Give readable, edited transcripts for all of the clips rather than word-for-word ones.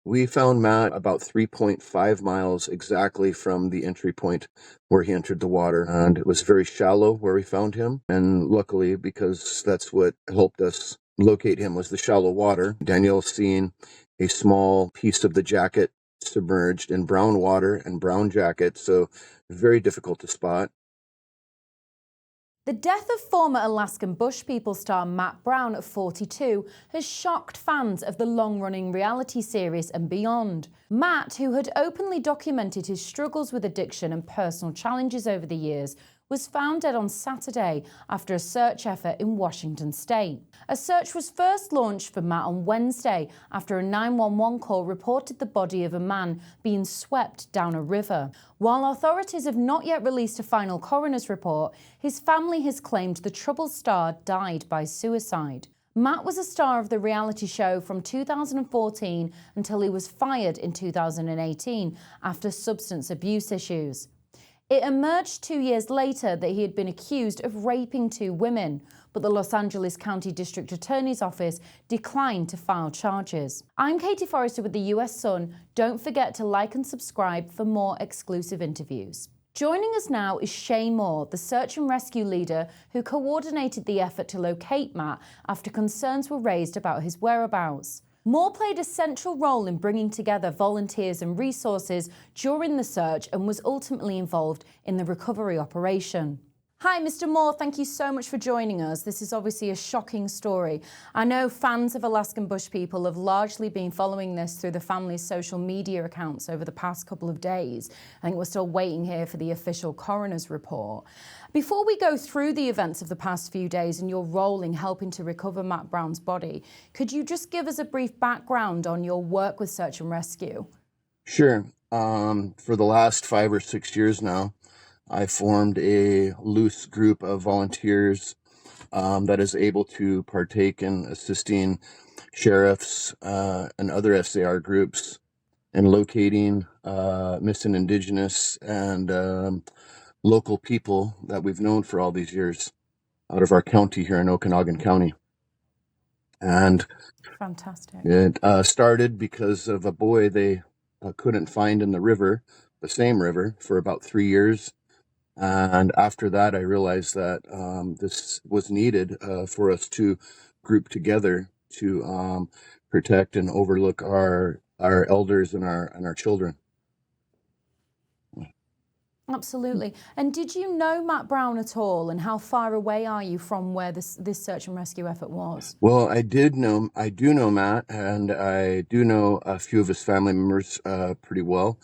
We found Matt about 3.5 miles exactly from the entry point where he entered the water. And it was very shallow where we found him. And luckily, because that's what helped us locate him, was the shallow water. Danielle's seen a small piece of the jacket submerged in brown water and brown jacket, so very difficult to spot. The death of former Alaskan Bush People star Matt Brown at 42 has shocked fans of the long-running reality series and beyond. Matt, who had openly documented his struggles with addiction and personal challenges over the years, was found dead on Saturday after a search effort in Washington state. A search was first launched for Matt on Wednesday after a 911 call reported the body of a man being swept down a river. While authorities have not yet released a final coroner's report, his family has claimed the troubled star died by suicide. Matt was a star of the reality show from 2014 until he was fired in 2018 after substance abuse issues. It emerged 2 years later that he had been accused of raping 2 women, but the Los Angeles County District Attorney's Office declined to file charges. I'm Katie Forrester with the US Sun. Don't forget to like and subscribe for more exclusive interviews. Joining us now is Shay Moore, the search and rescue leader who coordinated the effort to locate Matt after concerns were raised about his whereabouts. Moore played a central role in bringing together volunteers and resources during the search and was ultimately involved in the recovery operation. Hi, Mr. Moore, thank you so much for joining us. This is obviously a shocking story. I know fans of Alaskan Bush People have largely been following this through the family's social media accounts over the past couple of days. I think we're still waiting here for the official coroner's report. Before we go through the events of the past few days and your role in helping to recover Matt Brown's body, could you just give us a brief background on your work with search and rescue? Sure. For the last 5 or 6 years now, I formed a loose group of volunteers that is able to partake in assisting sheriffs and other SAR groups in locating missing Indigenous and local people that we've known for all these years out of our county here in Okanagan County. And Fantastic. it started because of a boy they couldn't find in the river, the same river, for about 3 years. And after that, I realized that this was needed for us to group together to protect and overlook our elders and our children. Absolutely. And did you know Matt Brown at all, and how far away are you from where this search and rescue effort was? Well, I do know Matt, and I do know a few of his family members pretty well.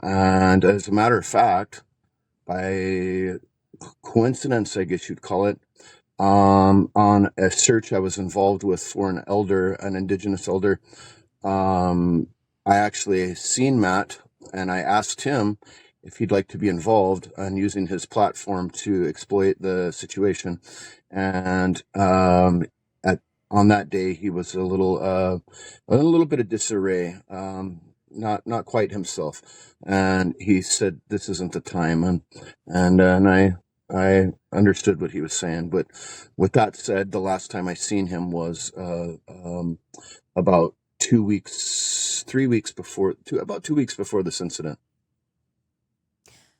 And as a matter of fact, by coincidence, I guess you'd call it, on a search I was involved with for an elder, an Indigenous elder. I actually seen Matt, and I asked him if he'd like to be involved on using his platform to exploit the situation. And on that day, he was a little bit of disarray, not quite himself. And he said, "This isn't the time," and I understood what he was saying. But with that said, the last time I seen him was about 2 weeks before this incident.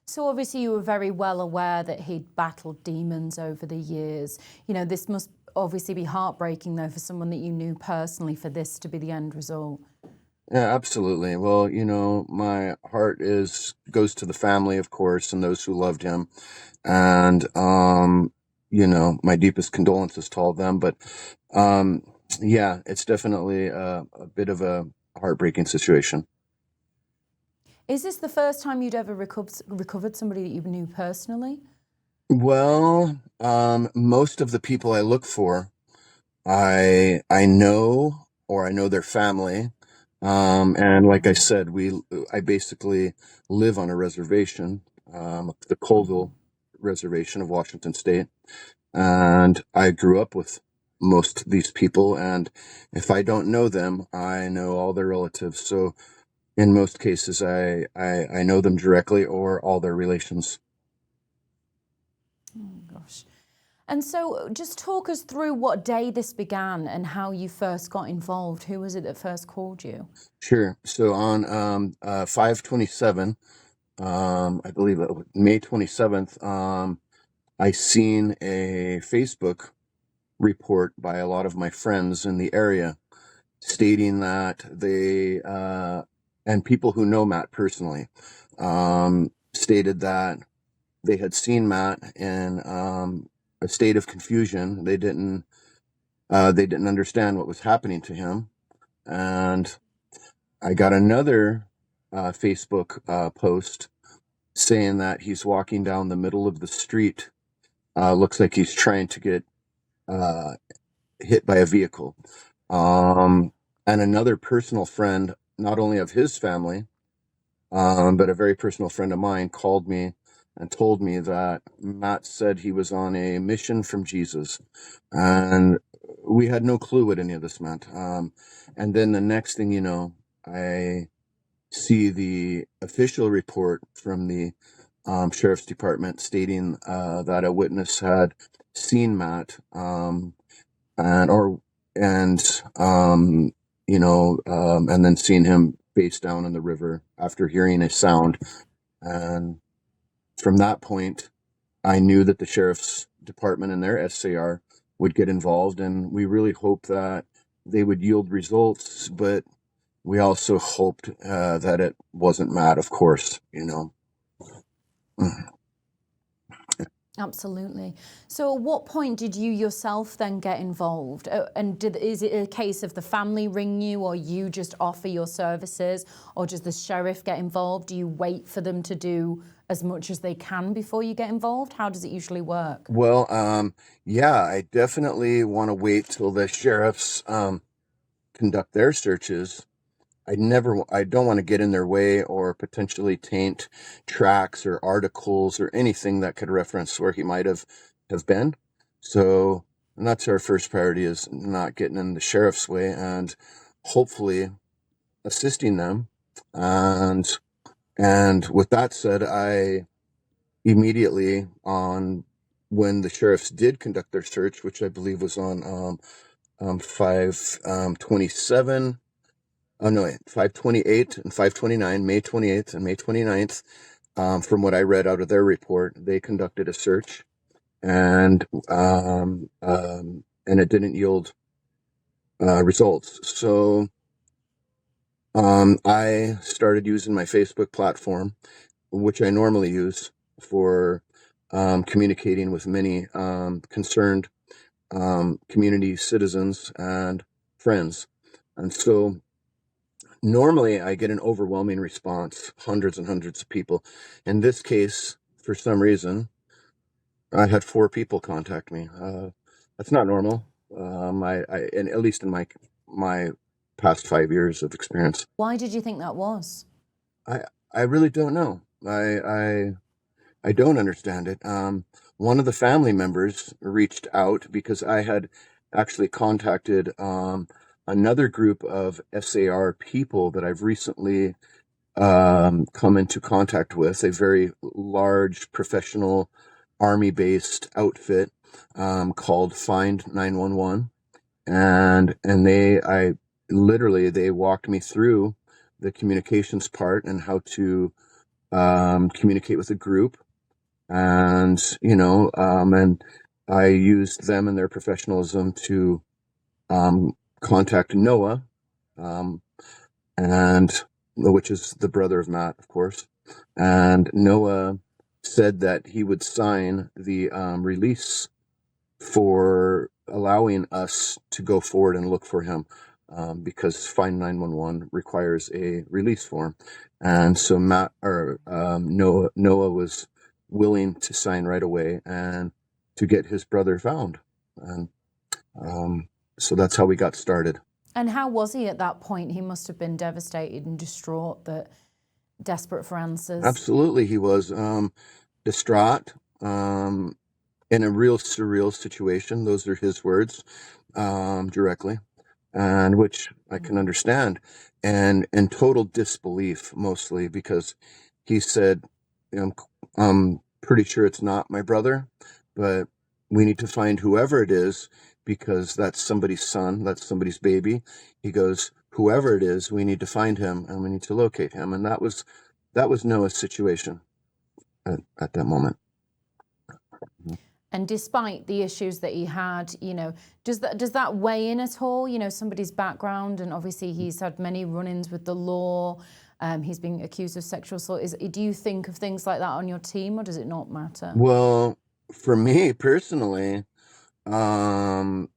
So obviously you were very well aware that he'd battled demons over the years. You know, this must obviously be heartbreaking, though, for someone that you knew personally, for this to be the end result. Yeah, absolutely. Well, my heart goes to the family, of course, and those who loved him. And, my deepest condolences to all of them. But, yeah, it's definitely a bit of a heartbreaking situation. Is this the first time you'd ever recovered somebody that you knew personally? Well, most of the people I look for, I know, or I know their family. And like I said, I basically live on a reservation, the Colville Reservation of Washington State. And I grew up with most of these people. And if I don't know them, I know all their relatives. So in most cases, I know them directly or all their relations. Oh, gosh. And so just talk us through what day this began and how you first got involved. Who was it that first called you? Sure. So on 5/27, I believe it was May 27th, I seen a Facebook report by a lot of my friends in the area stating that they, and people who know Matt personally, stated that they had seen Matt in a state of confusion. They didn't understand what was happening to him. And I got another Facebook post saying that he's walking down the middle of the street. Looks like he's trying to get uh, hit by a vehicle. And another personal friend, not only of his family, but a very personal friend of mine, called me and told me that Matt said he was on a mission from Jesus. And we had no clue what any of this meant. And then the next thing you know, I see the official report from the sheriff's department stating that a witness had seen Matt, and or and and then seen him face down in the river after hearing a sound. And from that point, I knew that the sheriff's department and their SAR would get involved, and we really hoped that they would yield results. But we also hoped that it wasn't Matt, of course, Absolutely. So at what point did you yourself then get involved? And is it a case of the family ring you, or you just offer your services, or does the sheriff get involved? Do you wait for them to do as much as they can before you get involved? How does it usually work? Well, yeah, I definitely want to wait till the sheriffs conduct their searches. I don't want to get in their way or potentially taint tracks or articles or anything that could reference where he might have been. So, and that's our first priority, is not getting in the sheriff's way and hopefully assisting them. And with that said, I immediately, on when the sheriffs did conduct their search, which I believe was on 5/27. Oh, no, wait, 5/28 and 5/29, May 28th and May 29th. From what I read out of their report, they conducted a search, and it didn't yield results. So I started using my Facebook platform, which I normally use for communicating with many concerned community citizens and friends. And so normally I get an overwhelming response, hundreds and hundreds of people. In this case, for some reason, I had 4 people contact me. That's not normal. And at least in my past 5 years of experience. Why did you think that was? I really don't know. I don't understand it. One of the family members reached out because I had actually contacted another group of SAR people that I've recently come into contact with, a very large professional Army-based outfit called Find 911, and they walked me through the communications part and how to communicate with a group, and and I used them and their professionalism to contact Noah, and which is the brother of Matt, of course. And Noah said that he would sign the release for allowing us to go forward and look for him, because Find 911 requires a release form. And so Noah was willing to sign right away and to get his brother found. And so that's how we got started. And how was he at that point? He must have been devastated and distraught, desperate for answers. Absolutely, he was distraught, in a real surreal situation. Those are his words, directly, and which I can understand, and in total disbelief, mostly because he said, I'm pretty sure it's not my brother, but we need to find whoever it is, because that's somebody's son, that's somebody's baby. He goes, whoever it is, we need to find him and we need to locate him. And that was Noah's situation at that moment. And despite the issues that he had, does that weigh in at all? Somebody's background, and obviously he's had many run-ins with the law. He's been accused of sexual assault. Do you think of things like that on your team, or does it not matter? Well, for me personally, the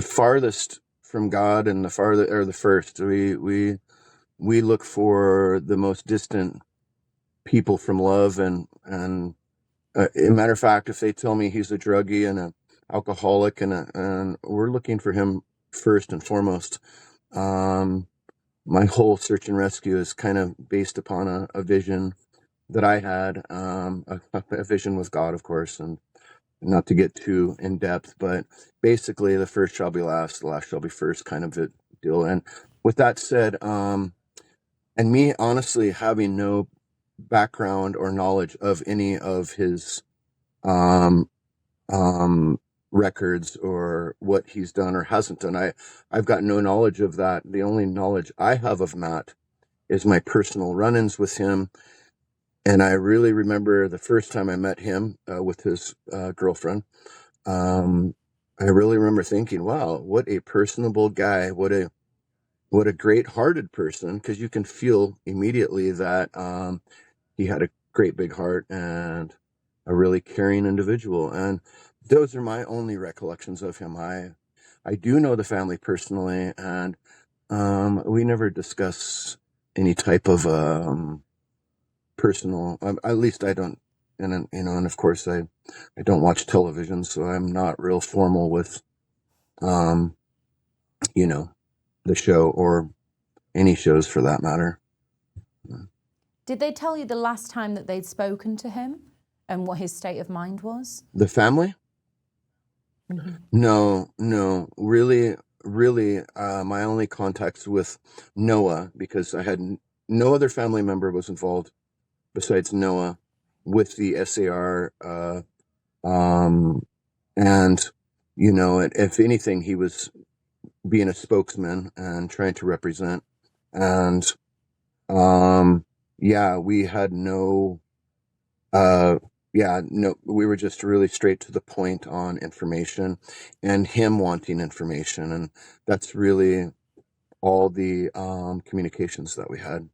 farthest from God and the first, we look for the most distant people from love, and a matter of fact, if they tell me he's a druggie and an alcoholic, and we're looking for him first and foremost. My whole search and rescue is kind of based upon a vision that I had, a vision with God, of course, and not to get too in depth, but basically the first shall be last, the last shall be first kind of a deal. And with that said, and me honestly having no background or knowledge of any of his records or what he's done or hasn't done, I've got no knowledge of that. The only knowledge I have of Matt is my personal run-ins with him. And I really remember the first time I met him with his girlfriend. I really remember thinking, wow, what a personable guy, what a great-hearted person, because you can feel immediately that he had a great big heart and a really caring individual. And those are my only recollections of him. I do know the family personally, and we never discuss any type of personal, at least I don't, and of course I don't watch television, so I'm not real formal with the show or any shows for that matter. Did they tell you the last time that they'd spoken to him and what his state of mind was? The family? Mm-hmm. No, really, my only contacts with Noah, because I had no other family member was involved besides Noah with the SAR, and if anything, he was being a spokesman and trying to represent, and we had no, we were just really straight to the point on information and him wanting information, and that's really all the communications that we had.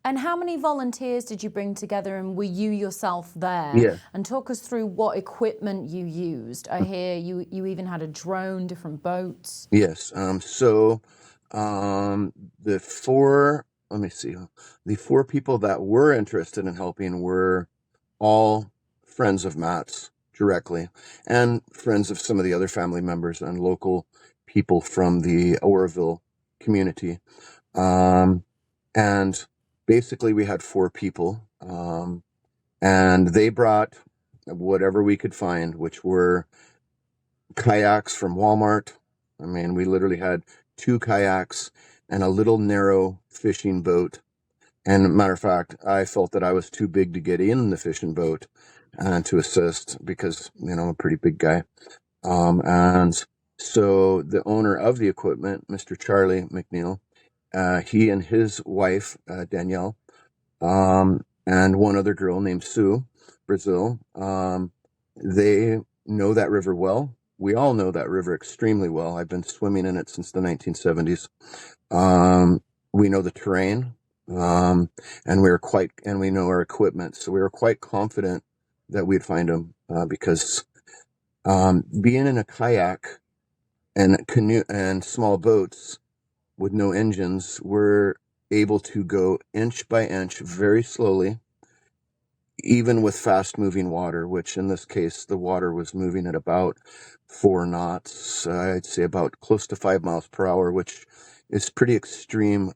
And how many volunteers did you bring together, and were you yourself there? Yeah. And talk us through what equipment you used. I hear you even had a drone, different boats. Yes. The four people that were interested in helping were all friends of Matt's directly, and friends of some of the other family members and local people from the Oroville community. And basically we had four people, and they brought whatever we could find, which were kayaks from Walmart. I mean, we literally had 2 kayaks and a little narrow fishing boat. And matter of fact, I felt that I was too big to get in the fishing boat and to assist, because, I'm a pretty big guy. And so the owner of the equipment, Mr. Charlie McNeil, he and his wife, Danielle, and one other girl named Sue Brazil, they know that river well. We all know that river extremely well. I've been swimming in it since the 1970s. We know the terrain, and we know our equipment. So we were quite confident that we'd find them, because being in a kayak and canoe and small boats with no engines, we're able to go inch by inch very slowly, even with fast moving water, which in this case, the water was moving at about 4 knots. I'd say about close to 5 miles per hour, which is pretty extreme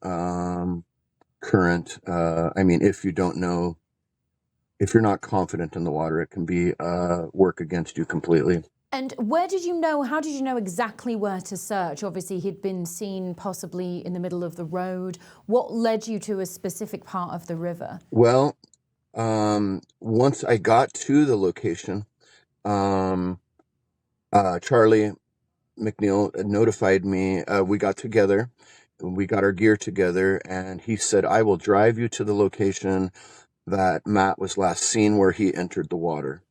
current. I mean, if you're not confident in the water, it can be work against you completely. And how did you know exactly where to search? Obviously, he'd been seen possibly in the middle of the road. What led you to a specific part of the river? Well, once I got to the location, Charlie McNeil notified me. We got together, we got our gear together, and he said, I will drive you to the location that Matt was last seen where he entered the water.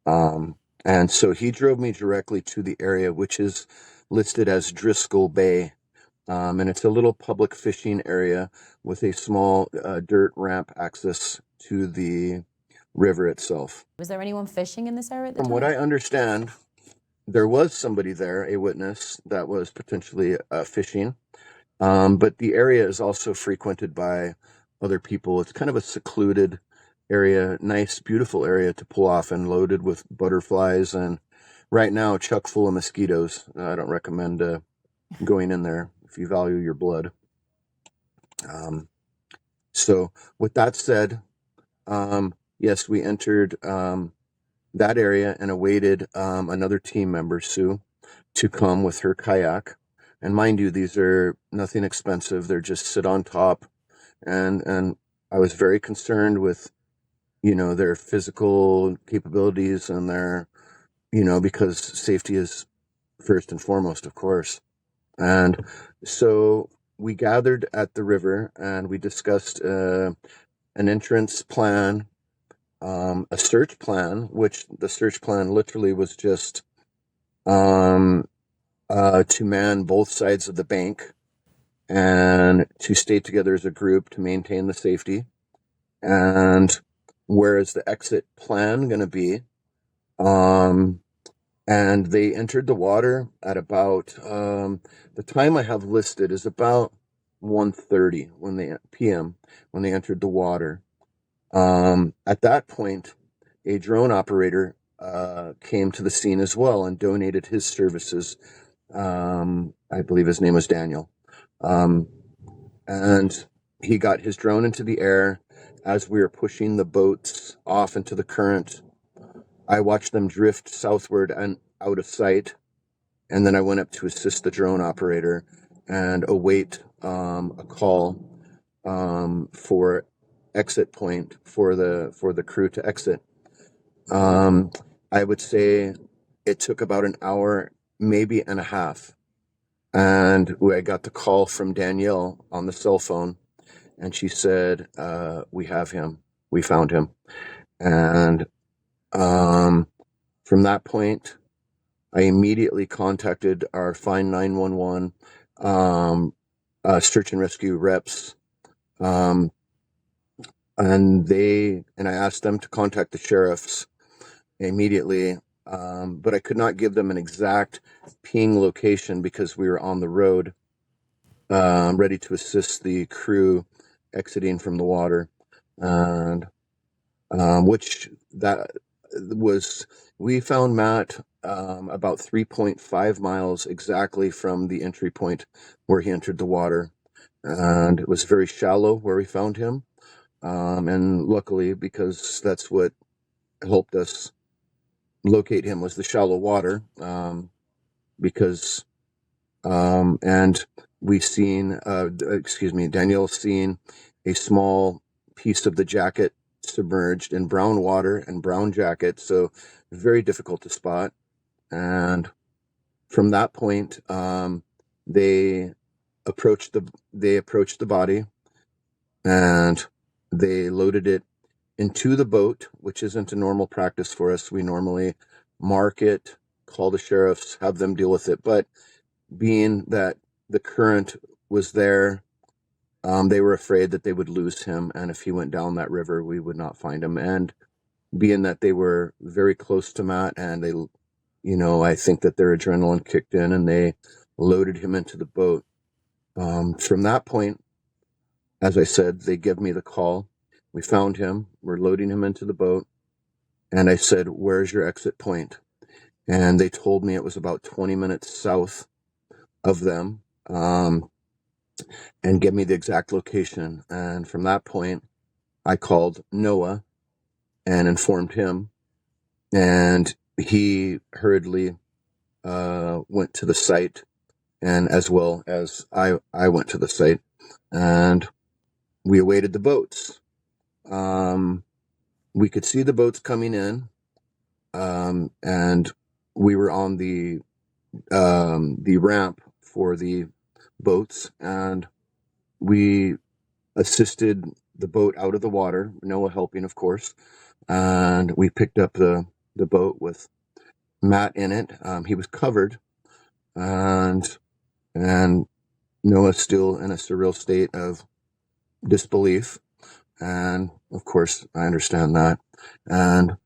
And so he drove me directly to the area, which is listed as Driscoll Bay. And it's a little public fishing area with a small dirt ramp access to the river itself. Was there anyone fishing in this area at the From time? what I understand, there was somebody there, a witness, that was potentially fishing. But the area is also frequented by other people. It's kind of a secluded area, nice, beautiful area to pull off, and loaded with butterflies, and right now chock full of mosquitoes. I don't recommend going in there if you value your blood. So with that said, yes, we entered that area and awaited another team member, Sue, to come with her kayak. And mind you, these are nothing expensive. They're just sit on top. And I was very concerned with, their physical capabilities and their, because safety is first and foremost, of course. And so we gathered at the river and we discussed an entrance plan, a search plan, which the search plan literally was just to man both sides of the bank and to stay together as a group to maintain the safety. And where is the exit plan going to be? And they entered the water at about, the time I have listed is about 1:30 p.m. when they entered the water. At that point, a drone operator came to the scene as well and donated his services. I believe his name was Daniel. And he got his drone into the air as we were pushing the boats off into the current. I watched them drift southward and out of sight, and then I went up to assist the drone operator and await a call for exit point for the crew to exit. I would say it took about an hour, maybe and a half, and I got the call from Danielle on the cell phone, and she said, "We have him. We found him." And from that point, I immediately contacted our Find 911 search and rescue reps, and I asked them to contact the sheriffs immediately, but I could not give them an exact ping location because we were on the road, ready to assist the crew exiting from the water, and which that was, we found Matt about 3.5 miles exactly from the entry point where he entered the water, and it was very shallow where we found him, and luckily, because that's what helped us locate him, was the shallow water, because and we seen Danielle's seen a small piece of the jacket submerged in brown water and brown jacket, so very difficult to spot. And from that point, they approached the body, and they loaded it into the boat, which isn't a normal practice for us. We normally mark it, call the sheriffs, have them deal with it. But being that the current was there, they were afraid that they would lose him, and if he went down that river, we would not find him. And being that they were very close to Matt, and they, I think that their adrenaline kicked in, and they loaded him into the boat. From that point, as I said, they give me the call. We found him. We're loading him into the boat. And I said, "Where's your exit point?" And they told me it was about 20 minutes south of them, and give me the exact location. And from that point, I called Noah and informed him. And he hurriedly went to the site, and as well as I went to the site, and we awaited the boats. We could see the boats coming in. and we were on the ramp for the boats, and we assisted the boat out of the water, Noah helping, of course, and we picked up the boat with Matt in it. He was covered, and Noah's still in a surreal state of disbelief. And of course, I understand that. And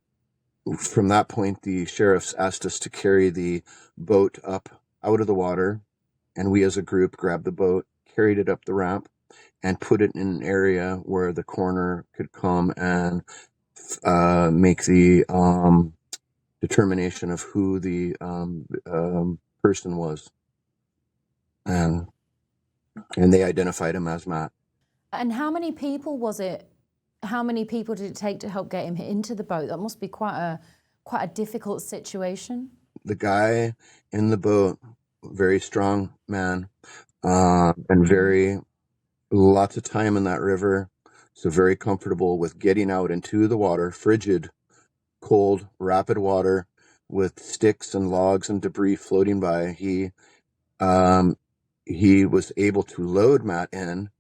from that point, the sheriffs asked us to carry the boat up out of the water. And we as a group grabbed the boat, carried it up the ramp, and put it in an area where the coroner could come and make the determination of who the person was. And they identified him as Matt. And how many people was it? How many people did it take to help get him into the boat? That must be quite a difficult situation. The guy in the boat, very strong man, and very lots of time in that river, so very comfortable with getting out into the water, frigid, cold, rapid water with sticks and logs and debris floating by. He was able to load Matt in.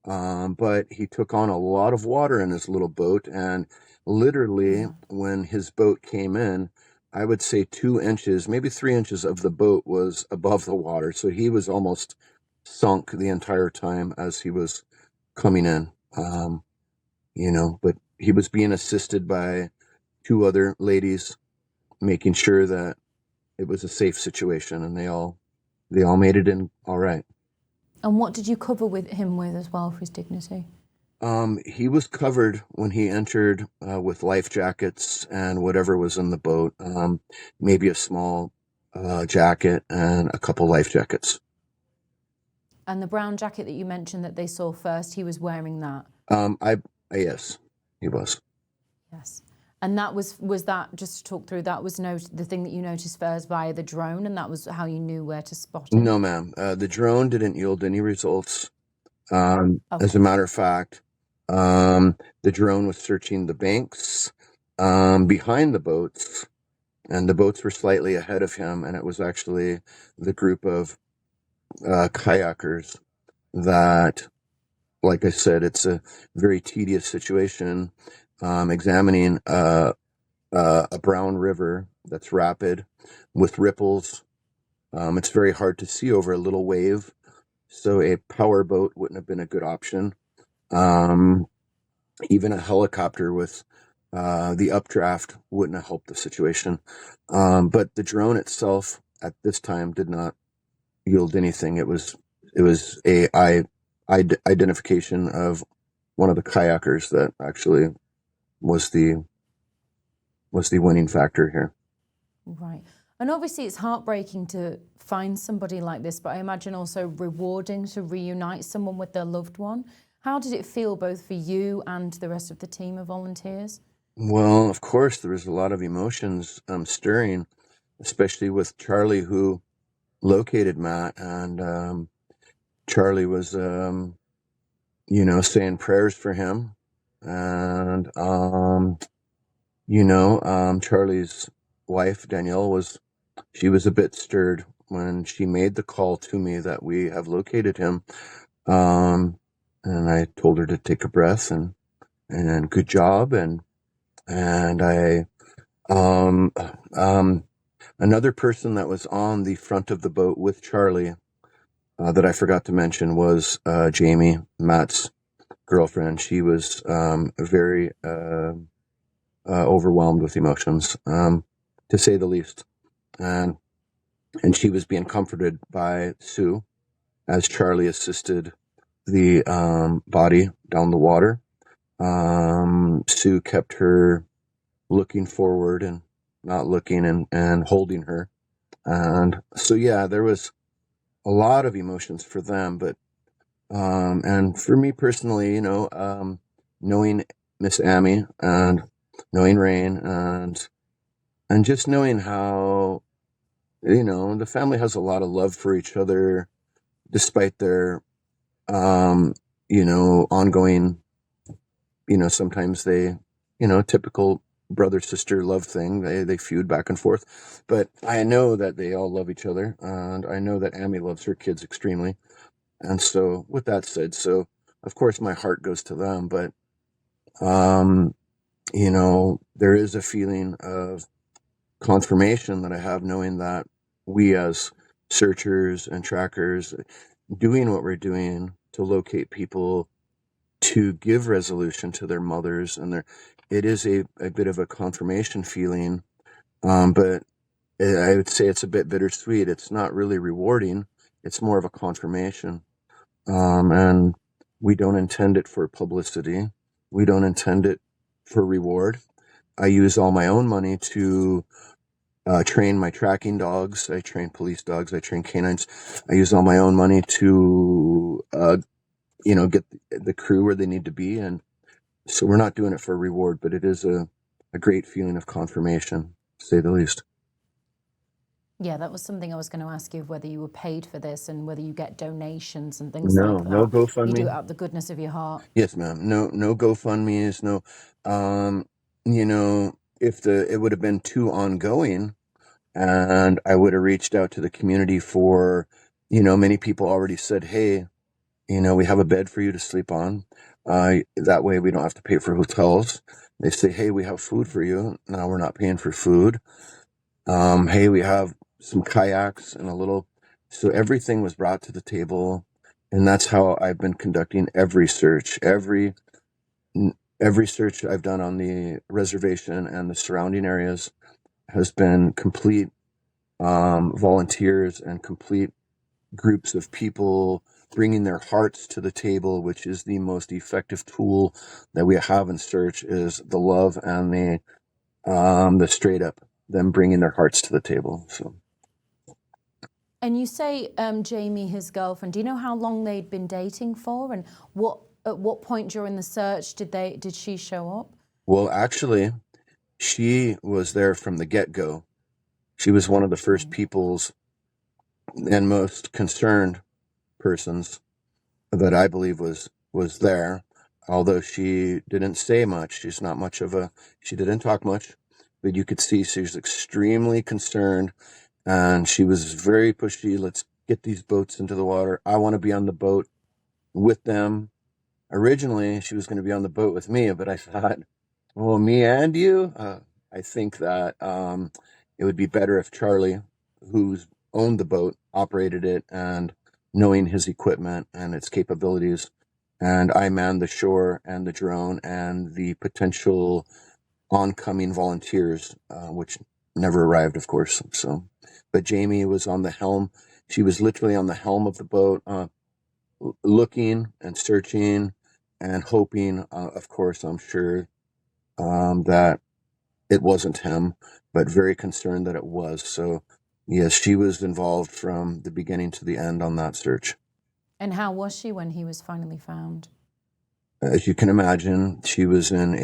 But he took on a lot of water in his little boat, and literally when his boat came in, I would say 2 inches, maybe 3 inches of the boat was above the water. So he was almost sunk the entire time as he was coming in, but he was being assisted by 2 other ladies, making sure that it was a safe situation, and they all made it in all right. And what did you cover him with as well for his dignity? He was covered when he entered with life jackets and whatever was in the boat, maybe a small jacket and a couple life jackets. And the brown jacket that you mentioned that they saw first, he was wearing that? Yes, he was. Yes. And that was that, just to talk through, that was the thing that you noticed first via the drone, and that was how you knew where to spot him? No, ma'am. The drone didn't yield any results. Okay. As a matter of fact, the drone was searching the banks behind the boats, and the boats were slightly ahead of him, and it was actually the group of kayakers that, like I said, it's a very tedious situation, examining a brown river that's rapid with ripples. It's very hard to see over a little wave, so a power boat wouldn't have been a good option. Even a helicopter with the updraft wouldn't have helped the situation. But the drone itself at this time did not yield anything. It was a identification of one of the kayakers that actually was the winning factor here. Right. And obviously it's heartbreaking to find somebody like this, but I imagine also rewarding to reunite someone with their loved one. How did it feel both for you and the rest of the team of volunteers? Well, of course, there was a lot of emotions stirring, especially with Charlie, who located Matt, and Charlie was, saying prayers for him, and Charlie's wife Danielle was a bit stirred when she made the call to me that we have located him, and I told her to take a breath and good job, and I another person that was on the front of the boat with Charlie that I forgot to mention was Jamie, Matt's girlfriend. She was very overwhelmed with emotions, to say the least, and she was being comforted by Sue as Charlie assisted the body down the water. Sue kept her looking forward and not looking, and holding her. And so, yeah, there was a lot of emotions for them, but and for me personally, knowing Miss Amy and knowing Rain, and just knowing how, the family has a lot of love for each other despite their ongoing, sometimes they, typical brother-sister love thing. They feud back and forth. But I know that they all love each other, and I know that Amy loves her kids extremely. And so with that said, so of course my heart goes to them, but um, there is a feeling of confirmation that I have knowing that we as searchers and trackers doing what we're doing to locate people to give resolution to their mothers and it is a bit of a confirmation feeling. But I would say it's a bit bittersweet. It's not really rewarding. It's more of a confirmation. And we don't intend it for publicity. We don't intend it for reward. I use all my own money to train my tracking dogs. I train police dogs. I train canines. I use all my own money to, get the crew where they need to be. And so we're not doing it for a reward, but it is a great feeling of confirmation, to say the least. Yeah, that was something I was going to ask you, whether you were paid for this and whether you get donations and things No, like no that. You do it GoFundMe. out of the goodness of your heart. Yes, ma'am. No GoFundMe's. No, um, if it would have been too ongoing, and I would have reached out to the community for, many people already said, hey, we have a bed for you to sleep on. That way we don't have to pay for hotels. They say, hey, we have food for you. Now we're not paying for food. Hey, we have some kayaks and so everything was brought to the table. And that's how I've been conducting every search, every search I've done on the reservation and the surrounding areas has been complete volunteers and complete groups of people bringing their hearts to the table, which is the most effective tool that we have in search, is the love and the straight up them bringing their hearts to the table. So. And you say Jamie, his girlfriend, do you know how long they'd been dating for, and at what point during the search did she show up? Well, actually, she was there from the get-go. She was one of the first peoples and most concerned persons that I believe was there. Although she didn't say much, she didn't talk much, but you could see she was extremely concerned, and she was very pushy. Let's get these boats into the water. I want to be on the boat with them. Originally, she was going to be on the boat with me, but I thought, well, me and you? I think that it would be better if Charlie, who's owned the boat, operated it, and knowing his equipment and its capabilities, and I manned the shore and the drone and the potential oncoming volunteers, which never arrived, of course. So, but Jamie was on the helm. She was literally on the helm of the boat, looking and searching and hoping, of course, I'm sure, that it wasn't him, but very concerned that it was. So, yes, she was involved from the beginning to the end on that search. And how was she when he was finally found? As you can imagine, she was in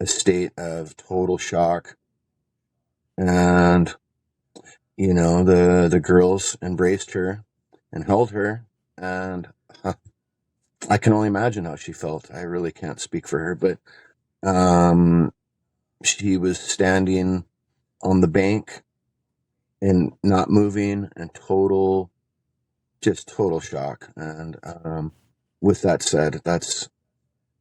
a state of total shock. And, the girls embraced her and held her. And I can only imagine how she felt. I really can't speak for her, but she was standing on the bank and not moving and total shock. And with that said, that's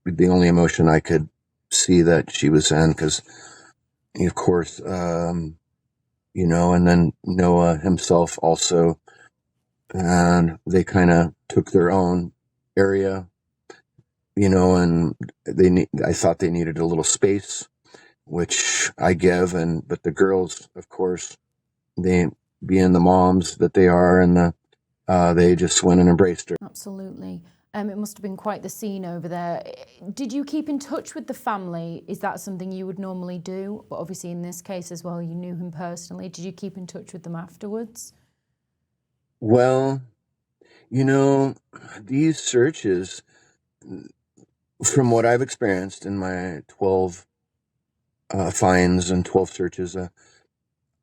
the only emotion I could see that she was in, because, of course, and then Noah himself also, and they kind of took their own area, and I thought they needed a little space, which I give, but the girls, of course, they, being the moms that they are, and they just went and embraced her. Absolutely. It must have been quite the scene over there. Did you keep in touch with the family? Is that something you would normally do? But obviously in this case as well, you knew him personally. Did you keep in touch with them afterwards? Well, these searches, from what I've experienced in my 12 finds and 12 searches,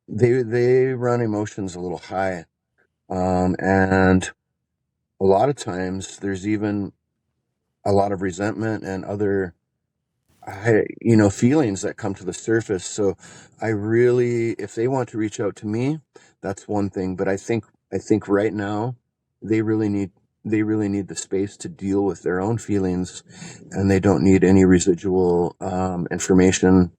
they run emotions a little high. And a lot of times there's even a lot of resentment and other, feelings that come to the surface. So I really, if they want to reach out to me, that's one thing. But I think right now they really need they really need the space to deal with their own feelings, and they don't need any residual information.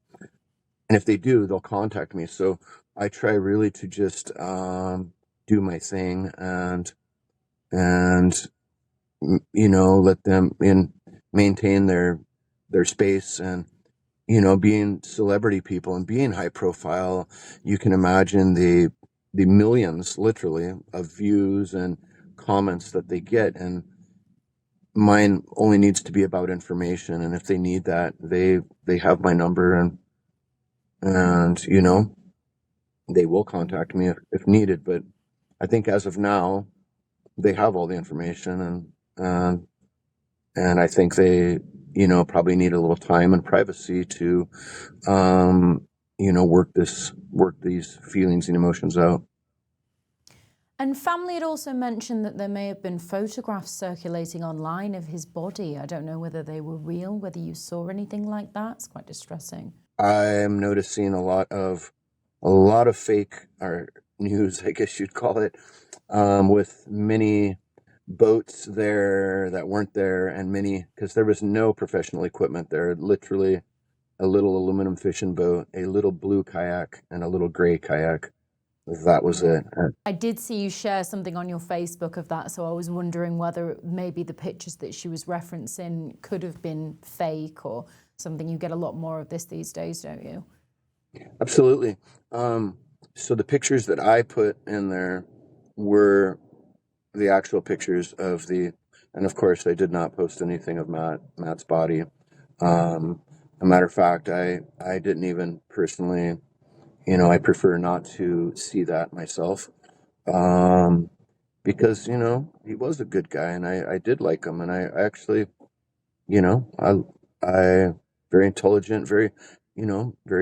And if they do, they'll contact me. So I try really to just do my thing and let them maintain their space. And being celebrity people and being high profile, you can imagine the millions, literally, of views and comments that they get. And mine only needs to be about information. And if they need that, they have my number, and they will contact me if needed. But I think as of now, they have all the information, and I think they probably need a little time and privacy to work these feelings and emotions out. And family had also mentioned that there may have been photographs circulating online of his body. I don't know whether they were real, whether you saw anything like that. It's quite distressing. I'm noticing a lot of fake or news, I guess you'd call it, with many boats there that weren't there, and because there was no professional equipment there, literally a little aluminum fishing boat, a little blue kayak, and a little gray kayak. That was it. I did see you share something on your Facebook of that, so I was wondering whether maybe the pictures that she was referencing could have been fake or something. You get a lot more of this these days, don't you? Absolutely. So the pictures that I put in there were the actual pictures and of course I did not post anything of Matt's body. A matter of fact, I didn't even personally, I prefer not to see that myself. Because, he was a good guy, and I did like him, and I actually, I very intelligent, very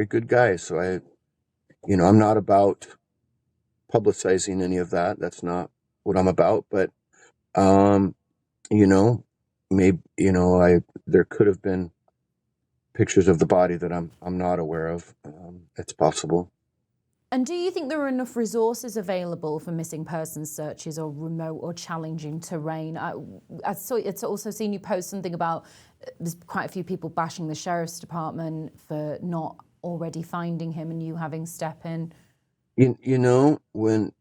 good guy. So I'm not about publicizing any of that. That's not what I'm about. But, you know, maybe, there could have been pictures of the body that I'm not aware of. It's possible. And do you think there are enough resources available for missing persons searches or remote or challenging terrain? It's also seen you post something about there's quite a few people bashing the sheriff's department for not already finding him and you having step in. When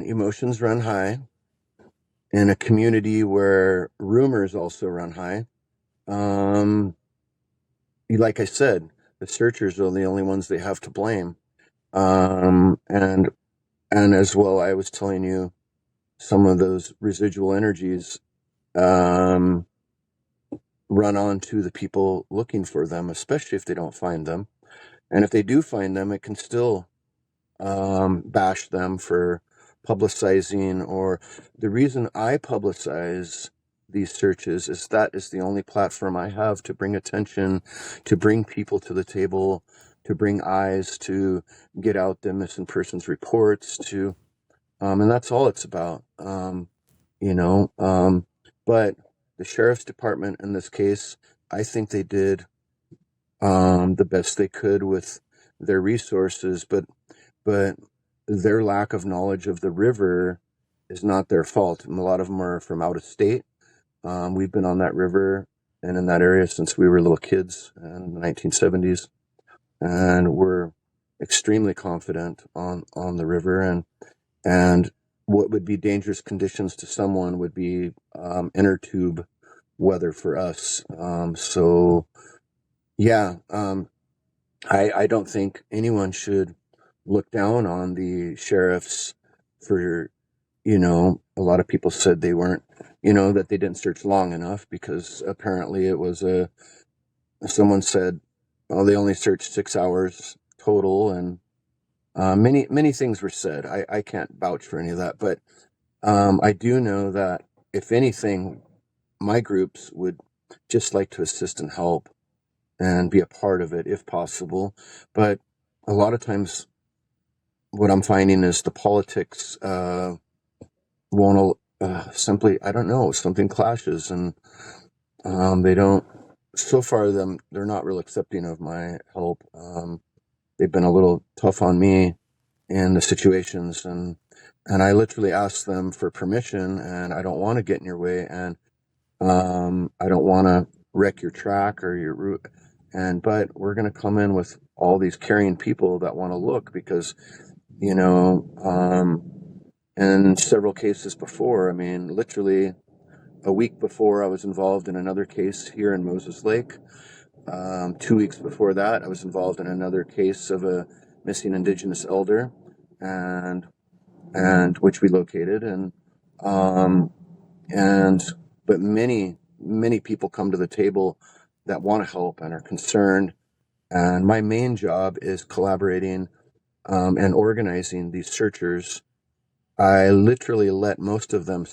emotions run high in a community where rumors also run high, like I said, the searchers are the only ones they have to blame. And as well, I was telling you, some of those residual energies run on to the people looking for them, especially if they don't find them. And if they do find them, it can still bash them for publicizing. Or the reason I publicize these searches is that is the only platform I have to bring attention, to bring people to the table, to bring eyes, to get out the missing persons reports, and that's all it's about. You know, but the sheriff's department in this case, I think they did the best they could with their resources, but their lack of knowledge of the river is not their fault. And a lot of them are from out of state. We've been on that river and in that area since we were little kids in the 1970s, and we're extremely confident on the river. And what would be dangerous conditions to someone would be inner tube weather for us. So yeah, I don't think anyone should look down on the sheriffs for, a lot of people said they weren't, that they didn't search long enough, because apparently it was someone said, oh, they only searched 6 hours total. And many things were said. I can't vouch for any of that, but I do know that if anything, my groups would just like to assist and help and be a part of it if possible. But a lot of times what I'm finding is the politics won't simply, I don't know, something clashes, and they don't so far they're not real accepting of my help. They've been a little tough on me in the situations, and I literally asked them for permission, and I don't want to get in your way, and I don't want to wreck your track or your route. But we're going to come in with all these carrying people that want to look because, in several cases before, I mean, literally a week before, I was involved in another case here in Moses Lake. 2 weeks before that, I was involved in another case of a missing Indigenous elder, and which we located, um, and but many people come to the table that want to help and are concerned. And my main job is collaborating and organizing these searchers. I literally let most of them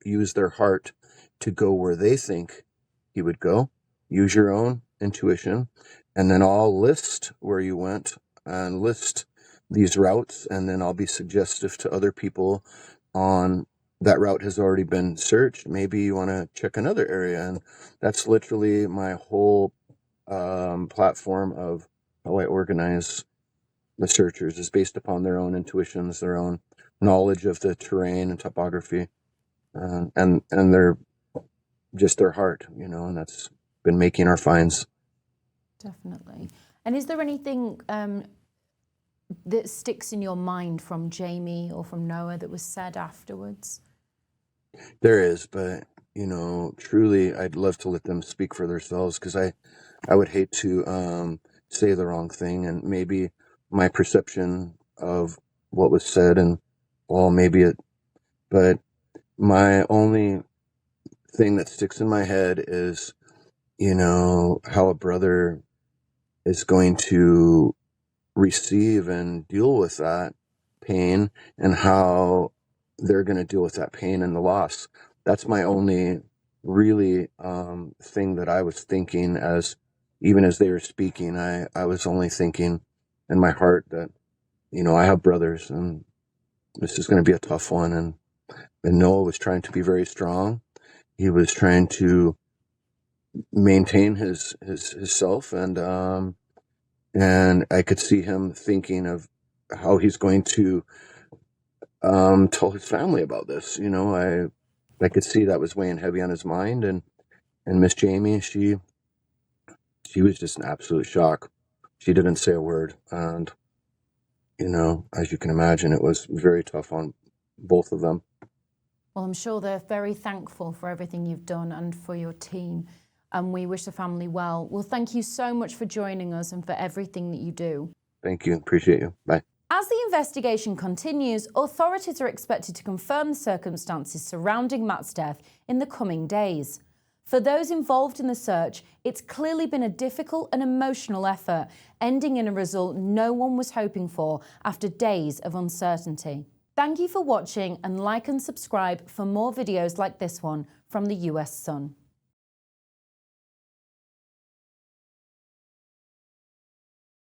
use their heart to go where they think he would go. Use your own intuition, and then I'll list where you went and list these routes, and then I'll be suggestive to other people on that route has already been searched. Maybe you want to check another area, and that's literally my whole platform of how I organize the searchers is based upon their own intuitions, their own knowledge of the terrain and topography, and their just their heart, and that's been making our finds. Definitely. And is there anything that sticks in your mind from Jamie or from Noah that was said afterwards? There is, but truly, I'd love to let them speak for themselves, because I would hate to say the wrong thing, and maybe my perception of what was said, and well, maybe it, but my only thing that sticks in my head is, how a brother is going to receive and deal with that pain, and how they're going to deal with that pain and the loss. That's my only really thing that I was thinking, even as they were speaking. I was only thinking in my heart that, I have brothers, and this is going to be a tough one. And Noah was trying to be very strong. He was trying to maintain his self, and I could see him thinking of how he's going to tell his family about this. I could see that was weighing heavy on his mind, and Miss Jamie, she was just an absolute shock. She didn't say a word, and as you can imagine, it was very tough on both of them. Well, I'm sure they're very thankful for everything you've done and for your team, and we wish the family well. Well, thank you so much for joining us and for everything that you do. Thank you. Appreciate you. Bye. As the investigation continues, authorities are expected to confirm the circumstances surrounding Matt's death in the coming days. For those involved in the search, it's clearly been a difficult and emotional effort, ending in a result no one was hoping for after days of uncertainty. Thank you for watching, and like and subscribe for more videos like this one from the US Sun.